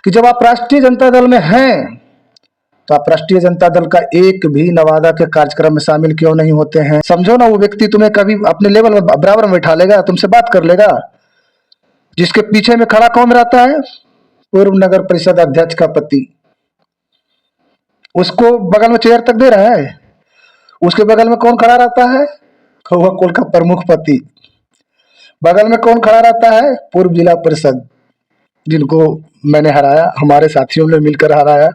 कि जब आप राष्ट्रीय जनता दल में हैं तो आप राष्ट्रीय जनता दल का एक भी नवादा के कार्यक्रम में शामिल क्यों नहीं होते हैं? समझो ना, वो व्यक्ति तुम्हें कभी अपने लेवल में बराबर में बैठा लेगा, तुमसे बात कर लेगा। जिसके पीछे में खड़ा कौन रहता है? पूर्व नगर परिषद अध्यक्ष का पति। उसको बगल में चेयर तक दे रहा है। उसके बगल में कौन खड़ा रहता है? कौवा कोल का प्रमुख पति। बगल में कौन खड़ा रहता है? पूर्व जिला परिषद, जिनको मैंने हराया, हमारे साथियों ने मिलकर हराया।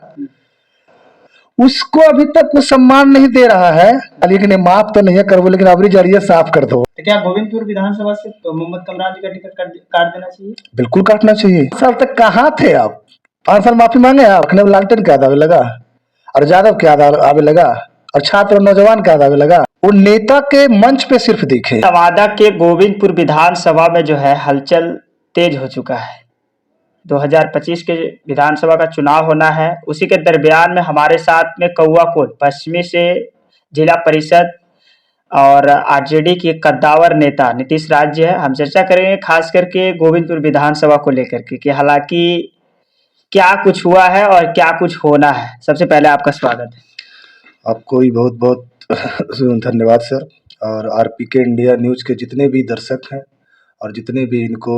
उसको अभी तक वो सम्मान नहीं दे रहा है। लेकिन माफ तो नहीं है कर वो, लेकिन अबरी जरिए साफ कर दो। तो क्या गोविंदपुर विधानसभा से तो मोहम्मद कमरान जी का टिकट काट देना चाहिए? बिल्कुल काटना चाहिए। 5 साल तक कहाँ थे आप? 5 साल माफी मांगे आप? रखने में लालटेन क्या दावे लगा, और यादव क्या आवे लगा, और छात्र और नौजवान क्या दावे लगा। वो नेता के मंच पे सिर्फ दिखे। नवादा के गोविंदपुर विधानसभा में जो है हलचल तेज हो चुका है। 2025 के विधानसभा का चुनाव होना है। उसी के दरमियान में हमारे साथ में कौवा कोल पश्चिमी से जिला परिषद और आरजेडी के कद्दावर नेता नीतीश राज जी है। हम चर्चा करेंगे खास करके गोविंदपुर विधानसभा को लेकर के कि हालांकि क्या कुछ हुआ है और क्या कुछ होना है। सबसे पहले आपका स्वागत है। आपको भी बहुत बहुत धन्यवाद सर, और आरपीके इंडिया न्यूज़ के जितने भी दर्शक हैं और जितने भी इनको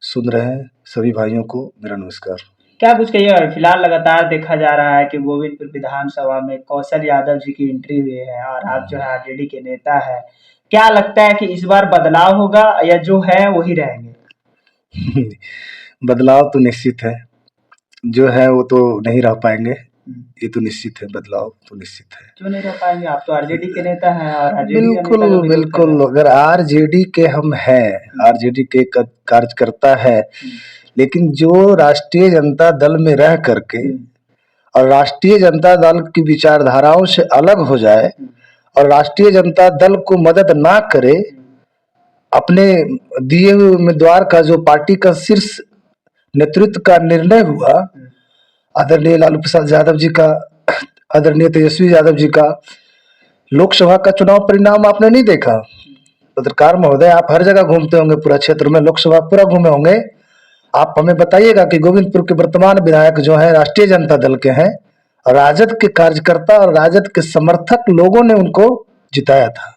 सुन रहे हैं सभी भाइयों को मेरा नमस्कार। क्या कुछ कहिए, फिलहाल लगातार देखा जा रहा है कि गोविंदपुर विधानसभा में कौशल यादव जी की एंट्री हुई है और आप जो है आरजेडी के नेता है। क्या लगता है कि इस बार बदलाव होगा या जो है वही रहेंगे? बदलाव तो निश्चित है, जो है वो तो नहीं रह पाएंगे, ये तो निश्चित है। बदलाव तो निश्चित है। क्यों नहीं रह पाएंगे? आप तो आरजेडी के नेता हैं और आरजेडी का नेता बिल्कुल का विरोध कर रहे बिल्कुल, हैं। अगर आरजेडी के हम हैं, आरजेडी के कार्यकर्ता है, लेकिन जो राष्ट्रीय जनता दल में रह करके और राष्ट्रीय जनता दल की विचारधाराओं से अलग हो जाए और राष्ट्रीय जनता दल को मदद ना करे, अपने दिए हुए उम्मीदवार का जो पार्टी का शीर्ष नेतृत्व का निर्णय हुआ, आदरणीय लालू प्रसाद यादव जी का, आदरणीय तेजस्वी यादव जी का, लोकसभा का चुनाव परिणाम आपने नहीं देखा? पत्रकार महोदय, आप हर जगह घूमते होंगे, पूरा क्षेत्र में लोकसभा पूरा घूमे होंगे। आप हमें बताइएगा कि गोविंदपुर के वर्तमान विधायक जो है राष्ट्रीय जनता दल के हैं, राजद के कार्यकर्ता और राजद के समर्थक लोगों ने उनको जिताया था,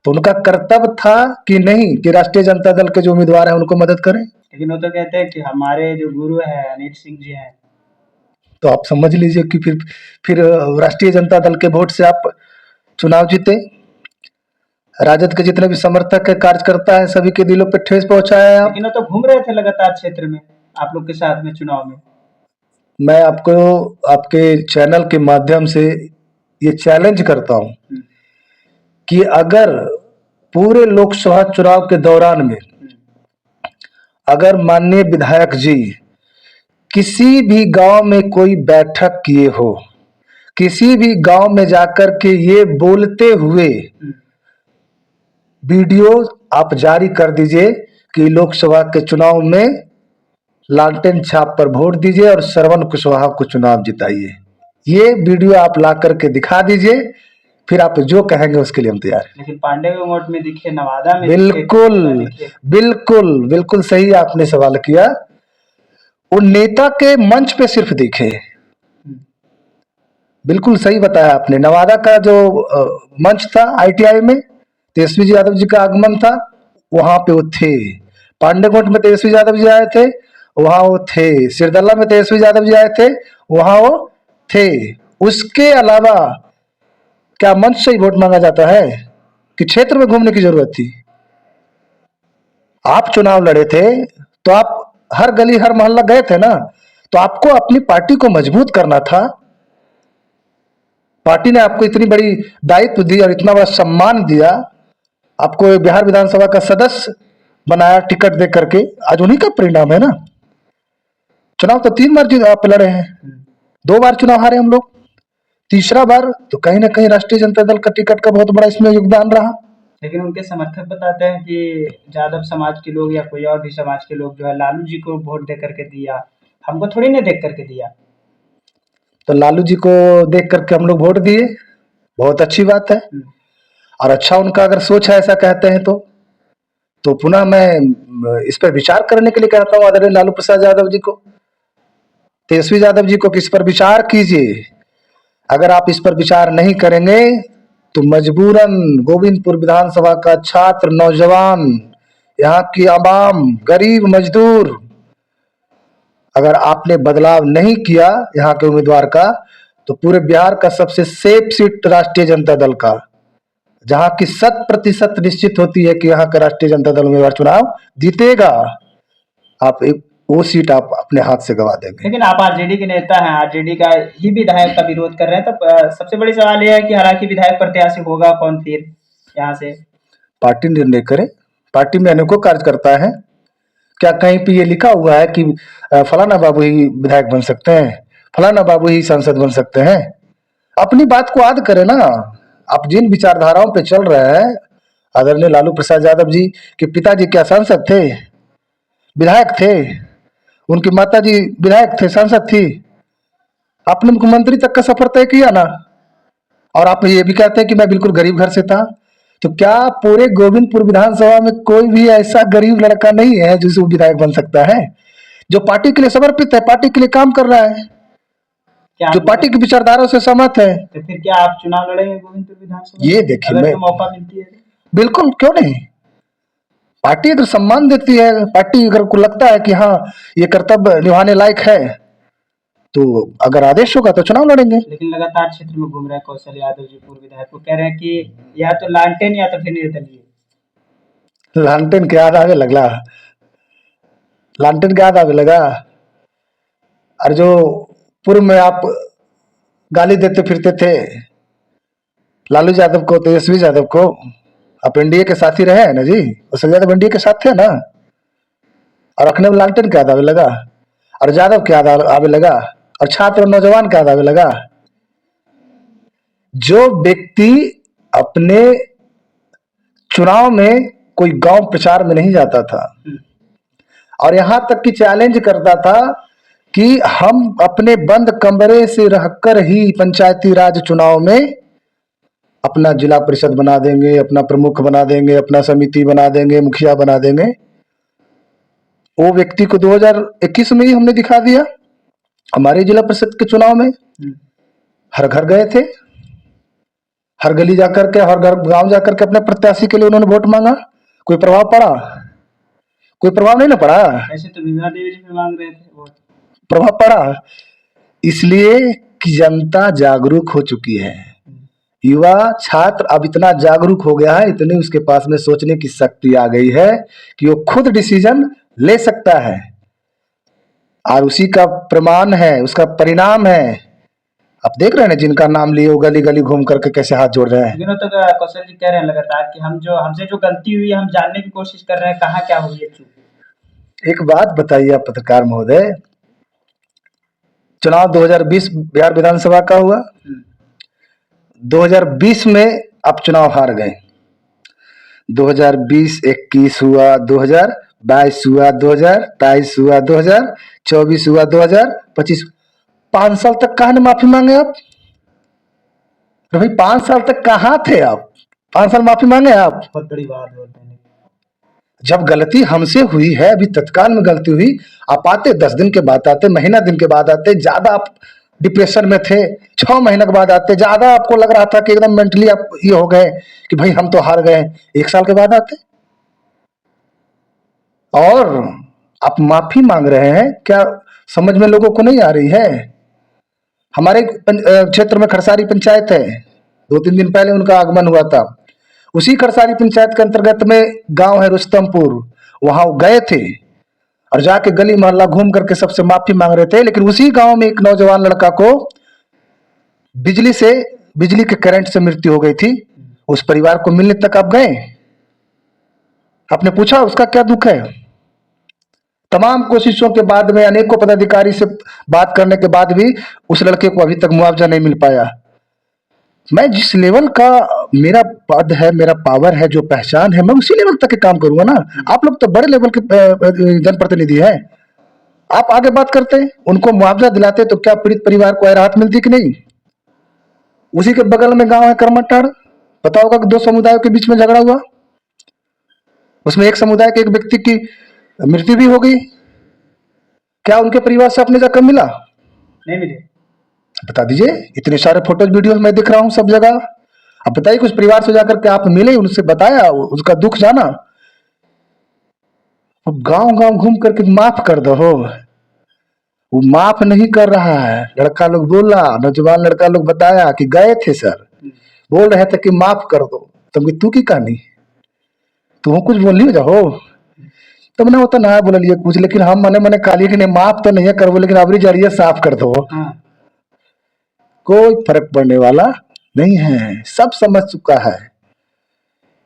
तो उनका कर्तव्य था कि नहीं कि राष्ट्रीय जनता दल के जो उम्मीदवार हैं उनको मदद करें? लेकिन वो तो कहते हैं कि हमारे जो गुरु है अनिल सिंह जी हैं। तो आप समझ लीजिए कि फिर राष्ट्रीय जनता दल के वोट से आप चुनाव जीते। राजद के जितने भी समर्थक है, कार्यकर्ता है, सभी के दिलों पे ठेस पहुंचाया है आप। लेकिन वो तो घूम रहे थे लगातार क्षेत्र में आप लोग के साथ में चुनाव में। मैं आपको आपके चैनल के माध्यम से ये चैलेंज करता हूं कि अगर पूरे लोकसभा चुनाव के दौरान में अगर माननीय विधायक जी किसी भी गांव में कोई बैठक किए हो, किसी भी गांव में जाकर के ये बोलते हुए वीडियो आप जारी कर दीजिए कि लोकसभा के चुनाव में लालटेन छाप पर वोट दीजिए और श्रवण कुशवाहा को चुनाव जिताइए। ये वीडियो आप ला करके दिखा दीजिए, फिर आप जो कहेंगे उसके लिए हम तैयार हैं। लेकिन पांडे के वोट में दिखे, नवादा में बिल्कुल बिल्कुल बिल्कुल सही आपने सवाल किया। वो नेता के मंच पे सिर्फ दिखे। बिल्कुल सही बताया आपने। नवादा का जो मंच था आईटीआई में, तेजस्वी जी यादव जी का आगमन था, वहां पे वो थे। पांडेकोट में तेजस्वी यादव जी आए थे, वहां वो थे। सिरदल्ला में तेजस्वी यादव जी आए थे, वहां वो थे। उसके अलावा क्या मंच से ही वोट मांगा जाता है कि क्षेत्र में घूमने की जरूरत थी? आप चुनाव लड़े थे तो आप हर गली हर मोहल्ला गए थे ना, तो आपको अपनी पार्टी को मजबूत करना था। पार्टी ने आपको इतनी बड़ी दायित्व दी और इतना बड़ा सम्मान दिया, आपको बिहार विधानसभा का सदस्य बनाया टिकट दे करके। आज उन्हीं का परिणाम है ना। चुनाव तो 3 बार आप लड़े हैं, 2 बार चुनाव हारे हम लोग, तीसरा बार तो कहीं ना कहीं राष्ट्रीय जनता दल का टिकट का बहुत बड़ा इसमें योगदान रहा। लेकिन उनके समर्थक बताते हैं कि यादव समाज के लोग या कोई और भी समाज के लोग जो है लालू जी को वोट दे करके दिया, हमको थोड़ी ना देख करके दिया। तो लालू जी को देख करके हम लोग वोट दिए, बहुत अच्छी बात है। और अच्छा, उनका अगर सोच है ऐसा कहते हैं तो पुनः मैं इस पर विचार करने के लिए कहता हूँ आदरणीय लालू प्रसाद यादव जी को। तेजस्वी यादव जी को कि इस पर विचार कीजिए। अगर आप इस पर विचार नहीं करेंगे तो मजबूरन गोविंदपुर विधानसभा का छात्र, नौजवान, यहाँ की आवाम, गरीब मजदूर, अगर आपने बदलाव नहीं किया यहाँ के उम्मीदवार का, तो पूरे बिहार का सबसे सेफ सीट राष्ट्रीय जनता दल का, जहां की 100% निश्चित होती है कि यहाँ का राष्ट्रीय जनता दल उम्मीदवार चुनाव जीतेगा, वो सीट आप अपने हाथ से गवा देंगे। लेकिन आप आरजेडी के नेता हैं, आरजेडी का ही विधायक का विरोध कर रहे हैं, तो सबसे बड़ी सवाल यह है कि हालांकि विधायक प्रत्याशी होगा कौन फिर यहाँ से? पार्टी निर्णय करे। पार्टी में अनेकों कार्यकर्ता है। क्या कहीं पे ये लिखा हुआ है कि फलाना बाबू ही विधायक बन सकते हैं, फलाना बाबू ही सांसद बन सकते हैं? अपनी बात को याद करें ना। आप जिन विचारधाराओं पे चल रहे हैं, आदरणीय लालू प्रसाद यादव जी के पिताजी क्या सांसद थे, विधायक थे? उनकी माताजी विधायक थे, सांसद थी। आपने मुख्यमंत्री तक का सफर तय किया ना, और आप ये भी कहते हैं कि मैं बिल्कुल गरीब घर से था। तो क्या पूरे गोविंदपुर विधानसभा में कोई भी ऐसा गरीब लड़का नहीं है जिसे वो विधायक बन सकता है, जो पार्टी के लिए समर्पित है, पार्टी के लिए काम कर रहा है, जो पार्टी की विचारधारा से सहमत है? तो फिर क्या आप चुनाव लड़ेंगे गोविंदपुर विधानसभा? ये देखिए, मैं मौका मिलती है बिल्कुल, क्यों नहीं। पार्टी अगर सम्मान देती है, पार्टी अगर को लगता है कि हाँ ये कर्तव्य निभाने लायक है, तो अगर आदेश होगा तो चुनाव लड़ेंगे। लेकिन लगातार क्षेत्र में घूम रहे हैं कौशल यादव जी, पूर्व विधायक, को कह रहे हैं कि या तो लालटेन या तो फिर निर्दलीय। लालटेन के याद आवे लगला, लालटेन के याद आवे लगा। और जो पूर्व में आप गाली देते फिरते थे लालू यादव को, तेजस्वी यादव को, आप एनडीए के साथी रहे हैं ना जी, उससे ज्यादा एनडीए के साथ थे ना। और रखने में लालटेन के याद आवे लगा, और यादव के याद आवे लगा, और छात्र और नौजवान के याद आवे लगा। जो व्यक्ति अपने चुनाव में कोई गांव प्रचार में नहीं जाता था, और यहां तक कि चैलेंज करता था कि हम अपने बंद कमरे से रहकर ही पंचायती राज चुनाव में अपना जिला परिषद बना देंगे, अपना प्रमुख बना देंगे, अपना समिति बना देंगे, मुखिया बना देंगे, वो व्यक्ति को 2021 में ही हमने दिखा दिया। हमारे जिला परिषद के चुनाव में हर घर गए थे, हर गली जाकर के, हर घर गांव जाकर के अपने प्रत्याशी के लिए उन्होंने वोट मांगा। कोई प्रभाव पड़ा? कोई प्रभाव नहीं ना पड़ा। ऐसे तो विभा देवी जी मांग रहे थे वोट, प्रभाव पड़ा इसलिए कि जनता जागरूक हो चुकी है। युवा छात्र अब इतना जागरूक हो गया है, इतनी उसके पास में सोचने की शक्ति आ गई है कि वो खुद डिसीजन ले सकता है, और उसी का प्रमाण है, उसका परिणाम है। आप देख रहे हैं जिनका नाम लिए वो गली गली घूम करके कैसे हाथ जोड़ रहे हैं। दिनों तक कौशल जी कह रहे हैं लगातार कि हमसे जो गलती हुई है हम जानने की कोशिश कर रहे हैं, कहाँ क्या हुई है चूक। एक बात बताइए आप पत्रकार महोदय, चुनाव 2020 बिहार विधानसभा का हुआ, 2020 में आप चुनाव हार गए, 2020-21 हुआ, 2022 हुआ, 2023 हुआ, 2024 हुआ, 2025, 5 साल तक कहाँ ने माफी मांगे आप? तो भाई 5 साल तक कहाँ थे आप? 5 साल माफी मांगे आप? बहुत बड़ी बात है। जब गलती हमसे हुई है, अभी तत्काल में गलती हुई, आप आते 10 दिन के बाद आते, महीना दिन के बाद आते, ज्यादा आप डिप्रेशन में थे, 6 महीने के बाद आते, ज्यादा आपको लग रहा था कि एकदम मेंटली आप ये हो गए कि भाई हम तो हार गए, 1 साल के बाद आते और आप माफी मांग रहे हैं। क्या समझ में लोगों को नहीं आ रही है? हमारे क्षेत्र में खरसारी पंचायत है, 2-3 दिन पहले उनका आगमन हुआ था। उसी खरसारी पंचायत के अंतर्गत में गांव है रुस्तमपुर, वहां गए थे और जाके गली मोहल्ला घूम करके सबसे माफी मांग रहे थे। लेकिन उसी गांव में एक नौजवान लड़का को बिजली के करंट से मृत्यु हो गई थी। उस परिवार को मिलने तक आप गए? आपने पूछा उसका क्या दुख है? तमाम कोशिशों के बाद में, अनेकों पदाधिकारी से बात करने के बाद भी उस लड़के को अभी तक मुआवजा नहीं मिल पाया। मैं जिस लेवल का मेरा पद है, मेरा पावर है, जो पहचान है, मैं उसी लेवल तक के काम करूंगा ना। आप लोग तो बड़े लेवल के जनप्रतिनिधि हैं, आप आगे बात करते, उनको मुआवजा दिलाते, तो क्या पीड़ित परिवार को राहत मिलती कि नहीं? उसी के बगल में गांव है करमटाड़, पता होगा कि 2 समुदायों के बीच में झगड़ा हुआ, उसमें एक समुदाय के एक व्यक्ति की मृत्यु भी हो गई। क्या उनके परिवार से अपने जाकर मिला? नहीं मिले। बता दीजिए, इतने सारे फोटोज वीडियोस मैं दिख रहा हूँ सब जगह। अब बताइए, कुछ परिवार से जाकर के आप मिले, उनसे बताया, उसका दुख जाना। अब गांव गांव घूम करके माफ कर दो, वो माफ नहीं कर रहा है। लड़का लोग बोला, नौजवान लड़का लोग बताया कि गए थे सर, बोल रहे थे कि माफ कर दो। तुम तू की कहानी, तू कुछ बोल नहीं जाओ। तब ना होता ना बोल लिए कुछ, लेकिन हम मने मने काली कि नहीं माफ तो नहीं कर वो, लेकिन अबरी जरिए साफ कर दो। हाँ। कोई फर्क पड़ने वाला नहीं है। सब समझ चुका है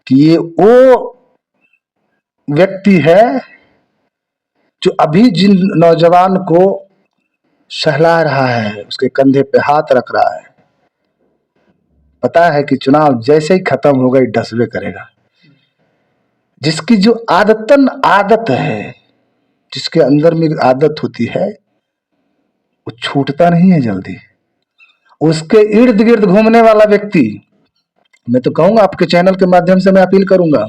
कि ये वो व्यक्ति है जो अभी जिन नौजवान को सहला रहा है, उसके कंधे पे हाथ रख रहा है। पता है कि चुनाव जैसे ही खत्म होगा ये डसवे करेगा। जिसकी जो आदतन आदत है, जिसके अंदर में आदत होती है, वो छूटता नहीं है जल्दी। उसके इर्द गिर्द घूमने वाला व्यक्ति, मैं तो कहूंगा आपके चैनल के माध्यम से मैं अपील करूंगा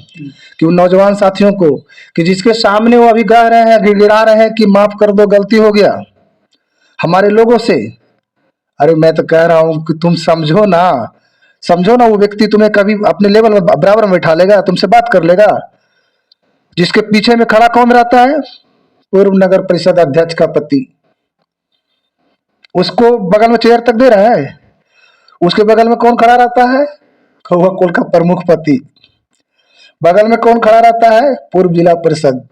कि उन नौजवान साथियों को कि जिसके सामने वो अभी गा रहे हैं, गिड़गिड़ा रहे हैं कि माफ कर दो, गलती हो गया हमारे लोगों से, अरे मैं तो कह रहा हूं कि तुम समझो ना, समझो ना। वो व्यक्ति तुम्हें कभी अपने लेवल में बराबर में बैठा लेगा, तुमसे बात कर लेगा। जिसके पीछे में खड़ा कौन रहता है? पूर्व नगर परिषद अध्यक्ष का पति। उसको बगल में चेयर तक दे रहा है। उसके बगल में कौन खड़ा रहता है? कौवा कोल का प्रमुख पति। बगल में कौन खड़ा रहता है? पूर्व जिला परिषद,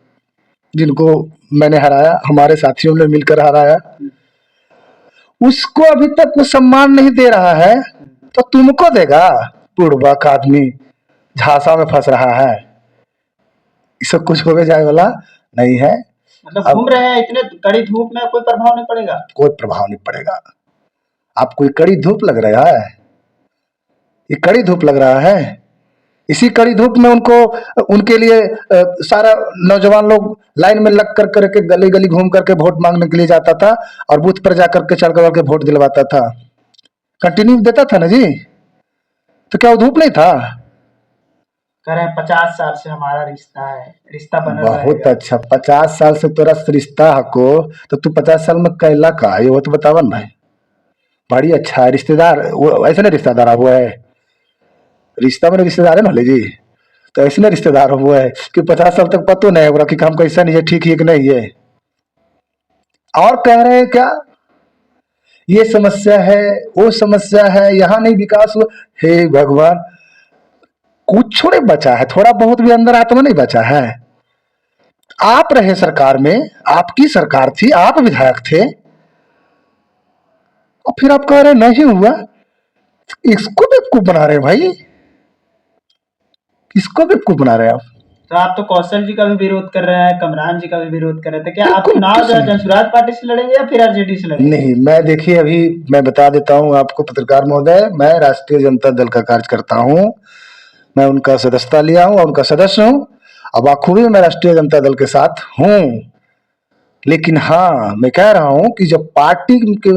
जिनको मैंने हराया, हमारे साथियों ने मिलकर हराया। उसको अभी तक वो सम्मान नहीं दे रहा है, तो तुमको देगा? पूर्वा का आदमी झांसा में फंस रहा है। इससे कुछ हो जाए वाला नहीं है। मतलब घूम रहे हैं इतने कड़ी धूप में, कोई प्रभाव नहीं पड़ेगा? कोई प्रभाव नहीं पड़ेगा। आपको ये कड़ी धूप लग रहा है? ये कड़ी धूप लग रहा है? इसी कड़ी धूप में उनको, उनके लिए सारा नौजवान लोग लाइन में लग कर करके गली गली घूम करके वोट मांगने के लिए जाता था और बूथ पर जाकर के चढ़ कर के वोट दिलवाता था, कंटिन्यू देता था ना जी। तो क्या वो धूप नहीं था? कह रहे हैं 50 साल से हमारा रिश्ता है, रिश्ता बना बहुत रहेगा। अच्छा। 50 साल से तेरा रिश्ता हको, तो तू 50 साल में कैला का ये वो तो बतावन भाई। बड़ी अच्छा है रिश्तेदार, वो ऐसे नहीं रिश्तेदार हुआ है। रिश्ता में रिश्तेदार है ना ले जी, तो ऐसे ना रिश्तेदार हुआ है कि 50 साल तक पतो नहीं है कि काम कैसा नहीं है, ठीक है कि नहीं है। और कह रहे हैं क्या ये समस्या है, वो समस्या है, यहाँ नहीं विकास हुआ। हे भगवान, कुछ नहीं बचा है, थोड़ा बहुत भी अंदर आत्मा नहीं बचा है। आप रहे सरकार में, आपकी सरकार थी, आप विधायक थे, और फिर आप कह रहे नहीं हुआ। इसको बेवकूफ बना रहे भाई, किसको बेवकूफ बना रहे आप? तो आप तो कौशल जी का भी विरोध कर रहे हैं, कमरान जी का भी विरोध कर रहे थे। क्या आप चुनाव जनसुराज पार्टी से लड़ेंगे या फिर आरजेडी से लड़ेंगे? नहीं, मैं देखिए अभी मैं बता देता हूं आपको पत्रकार महोदय, मैं राष्ट्रीय जनता दल का कार्यकर्ता हूं। मैं उनका सदस्यता लिया हूं और उनका सदस्य हूं। अब आखूबी मैं राष्ट्रीय जनता दल के साथ हूं। लेकिन हाँ, मैं कह रहा हूं कि जब पार्टी के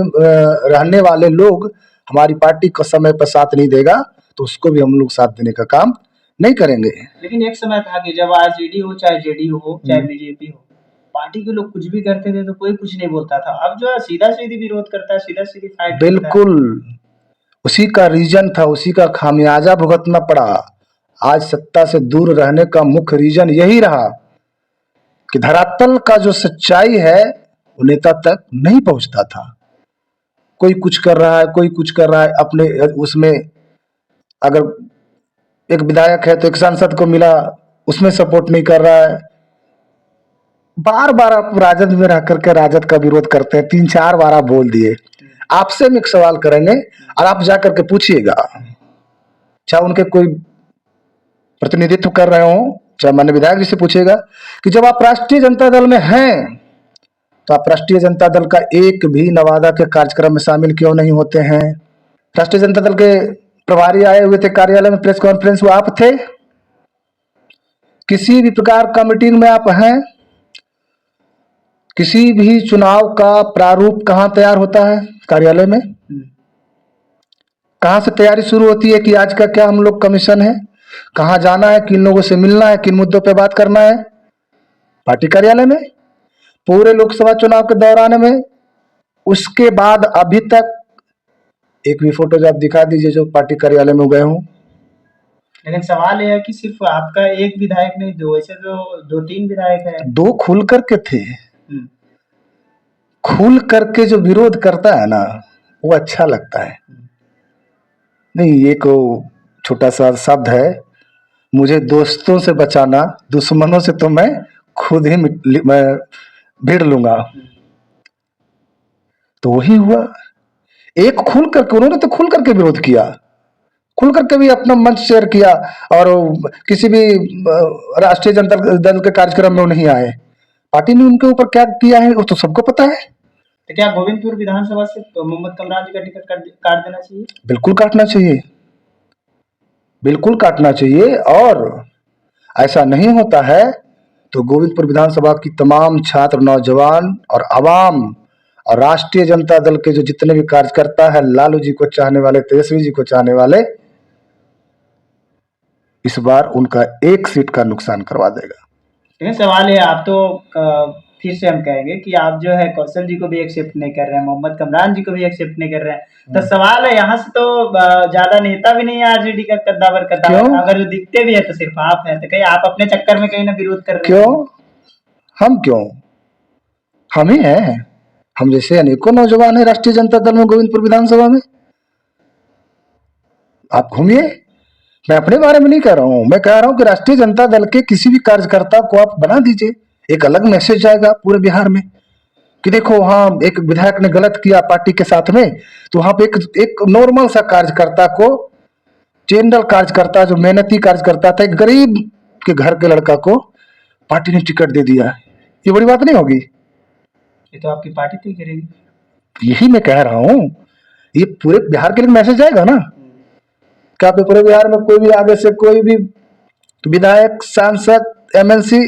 रहने वाले लोग हमारी पार्टी को समय पर साथ नहीं देगा, तो उसको भी हम लोग साथ देने का काम नहीं करेंगे। लेकिन एक समय था कि जब आरजेडी हो, चाहे जेडीयू हो, चाहे बीजेपी हो, पार्टी के लोग कुछ भी करते थे तो कोई कुछ नहीं बोलता था। अब जो है सीधा सीधी विरोध करता है, सीधा सीधी फाइट करता है। बिल्कुल, उसी का रीजन था, उसी का खामियाजा भुगतना पड़ा। आज सत्ता से दूर रहने का मुख्य रीजन यही रहा कि धरातल का जो सच्चाई है वो नेता तक नहीं पहुंचता था। कोई कुछ कर रहा है, कोई कुछ कर रहा है अपने उसमें। अगर एक विधायक है तो एक सांसद को मिला, उसमें सपोर्ट नहीं कर रहा है। बार बार आप राजद में रह करके राजद का विरोध करते हैं। 3-4 बार आप बोल दिए। आपसे हम एक सवाल करेंगे और आप जाकर के पूछिएगा, चाहे उनके कोई प्रतिनिधित्व कर रहे हो, चाहे माननीय विधायक जी से पूछिएगा कि जब आप राष्ट्रीय जनता दल में हैं तो आप राष्ट्रीय जनता दल का एक भी नवादा के कार्यक्रम में शामिल क्यों नहीं होते हैं? राष्ट्रीय जनता दल के प्रभारी आए हुए थे कार्यालय में, प्रेस कॉन्फ्रेंस, वो आप थे? किसी भी प्रकार का मीटिंग में आप हैं? किसी भी चुनाव का प्रारूप कहां तैयार होता है? कार्यालय में। कहां से तैयारी शुरू होती है कि आज का क्या हम लोग कमीशन है, कहां जाना है, किन लोगों से मिलना है, किन मुद्दों पे बात करना है? पार्टी कार्यालय में। पूरे लोकसभा चुनाव के दौरान में उसके बाद अभी तक एक भी फोटो जो आप दिखा दीजिए जो पार्टी कार्यालय में गए हूँ। लेकिन सवाल यह है कि सिर्फ आपका एक विधायक नहीं, दो ऐसे तो 2-3 विधायक है। दो खुल करके थे, खुल करके जो विरोध करता है ना वो अच्छा लगता है। नहीं, एक छोटा सा शब्द है, मुझे दोस्तों से बचाना, दुश्मनों से तो मैं खुद ही मैं भिड़ लूंगा। तो वही हुआ, एक खुल करके, उन्होंने तो खुल करके विरोध किया, खुल करके भी अपना मंच शेयर किया और किसी भी राष्ट्रीय जनता दल के कार्यक्रम में वो नहीं आए। पार्टी ने उनके ऊपर क्या किया है वो तो सबको पता है। तो क्या गोविंदपुर विधानसभा से तो मोहम्मद कमरान जी का टिकट काट देना चाहिए? बिल्कुल काटना चाहिए, बिल्कुल काटना चाहिए। और ऐसा नहीं होता है तो गोविंदपुर विधानसभा की तमाम छात्र, नौजवान और आवाम और राष्ट्रीय जनता दल के जो जितने भी कार्यकर्ता है, लालू जी को चाहने वाले, तेजस्वी जी को चाहने वाले, इस बार उनका एक सीट का नुकसान करवा देगा। लेकिन सवाल है, आप तो फिर से हम कहेंगे कि आप जो है कौशल जी को भी एक्सेप्ट नहीं कर रहे हैं, मोहम्मद कमरान जी को भी एक्सेप्ट नहीं कर रहे हैं। तो सवाल है यहाँ से तो ज्यादा नेता भी नहीं है आरजेडी का कद्दावर कद्दावर, अगर जो दिखते भी है तो सिर्फ आप है। तो कहीं आप अपने चक्कर में कहीं ना विरोध कर रहे हैं? क्यों? हम क्यों? हम ही हैं। हम जैसे अनेकों नौजवान है राष्ट्रीय जनता दल में गोविंदपुर विधानसभा में। आप घूमिए, मैं अपने बारे में नहीं कह रहा हूं, मैं कह रहा हूं कि राष्ट्रीय जनता दल के किसी भी कार्यकर्ता को आप बना दीजिए, एक अलग मैसेज जाएगा पूरे बिहार में कि देखो हाँ एक विधायक ने गलत किया पार्टी के साथ में, तो वहां पे एक नॉर्मल सा कार्यकर्ता को, जनरल कार्यकर्ता, जो मेहनती कार्यकर्ता था, एक गरीब के घर के लड़का को पार्टी ने टिकट दे दिया। ये बड़ी बात नहीं होगी? ये तो आपकी पार्टी तय करेगी। यही मैं कह रहा हूँ, ये पूरे बिहार के लिए मैसेज जाएगा ना। क्या पूरे बिहार में कोई भी आगे से कोई भी विधायक, सांसद, एमएलसी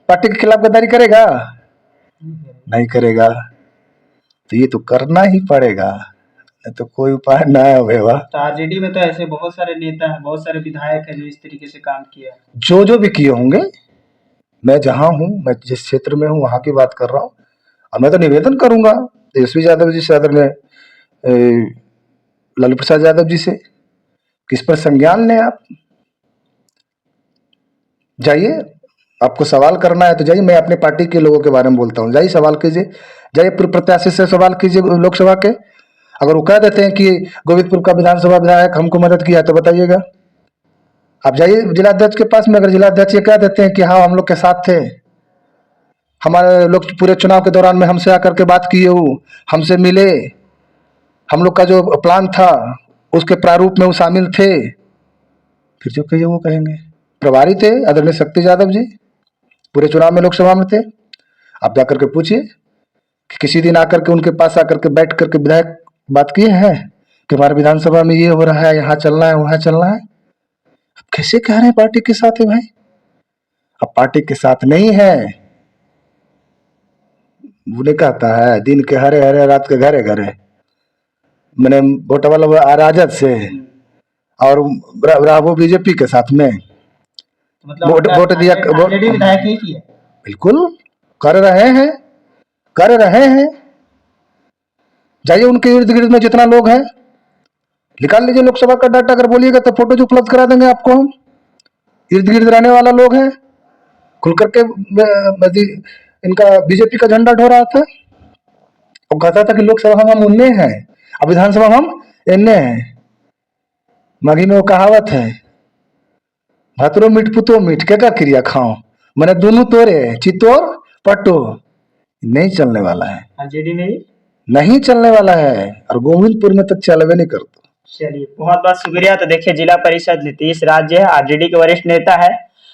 पार्टी के खिलाफ गद्दारी करेगा? नहीं करेगा। तो ये तो करना ही पड़ेगा, नहीं तो कोई उपाय ना होगा। तो आरजेडी में तो ऐसे बहुत सारे नेता हैं, बहुत सारे विधायक हैं जो इस तरीके से काम किया है। जो भी किए होंगे, मैं जहां हूं, मैं जिस क्षेत्र में हूं वहां की बात कर रहा हूं। और मैं तो निवेदन करूंगा तेजस्वी यादव जी से, आदरणीय लालू प्रसाद यादव जी से, किस पर संज्ञान लें। आप जाइए, आपको सवाल करना है तो जाइए, मैं अपने पार्टी के लोगों के बारे में बोलता हूँ, जाइए सवाल कीजिए, जाइए प्रत्याशी से सवाल कीजिए लोकसभा के। अगर वो कह देते हैं कि गोविंदपुर का विधानसभा विधायक हमको मदद किया तो बताइएगा। आप जाइए जिलाध्यक्ष के पास में, अगर जिलाध्यक्ष ये कह देते हैं कि हाँ हम लोग के साथ थे, हमारे लोग पूरे चुनाव के दौरान में हमसे आकर के बात किए, वो हमसे मिले, हम लोग का जो प्लान था उसके प्रारूप में वो शामिल थे, फिर जो कहिए वो कहेंगे। प्रभारी थे आदरणीय शक्ति यादव जी, पूरे चुनाव में लोकसभा में थे। आप जाकर के पूछिए कि किसी दिन आकर के उनके पास आकर के बैठ करके विधायक बात किए हैं कि हमारे विधानसभा में ये हो रहा है, यहाँ चलना है, वहां चलना है। आप कैसे कह रहे हैं पार्टी के साथ है भाई? अब पार्टी के साथ नहीं है। बोले कहता है दिन के हरे हरे रात के घरे घरे, मैंने वोट वाला राजद से और वो बीजेपी के साथ में वोट दिया। विधायक ही किया, बिल्कुल कर रहे हैं, कर रहे हैं। जाइए उनके इर्द गिर्द में जितना लोग हैं निकाल लीजिए लोकसभा का डाटा, अगर बोलिएगा तो फोटो जो उपलब्ध करा देंगे आपको हम। इर्द गिर्द रहने वाला लोग हैं, खुल करके इनका बीजेपी का झंडा ढो रहा था, वो कहता था कि लोकसभा हम उन्ने हैं और विधानसभा हम इन्ने हैं। मगी में वो कहावत है, भातरो मीठ पुतो मीठ के का क्रिया खाओ, मैंने दोनों तोरे चितोर पट्टो। नहीं चलने वाला है आरजेडी में, नहीं चलने वाला है, और गोविंदपुर में तक चलवे नहीं करता। चलिए बहुत बहुत शुक्रिया। तो देखिए जिला परिषद नीतीश राज्य है, आरजेडी के वरिष्ठ नेता है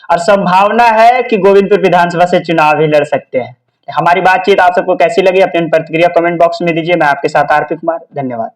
और संभावना है कि गोविंदपुर विधानसभा से चुनाव भी लड़ सकते हैं। हमारी बातचीत आप सबको कैसी लगी अपनी प्रतिक्रिया कमेंट बॉक्स में दीजिए। मैं आपके साथ आरपी कुमार, धन्यवाद।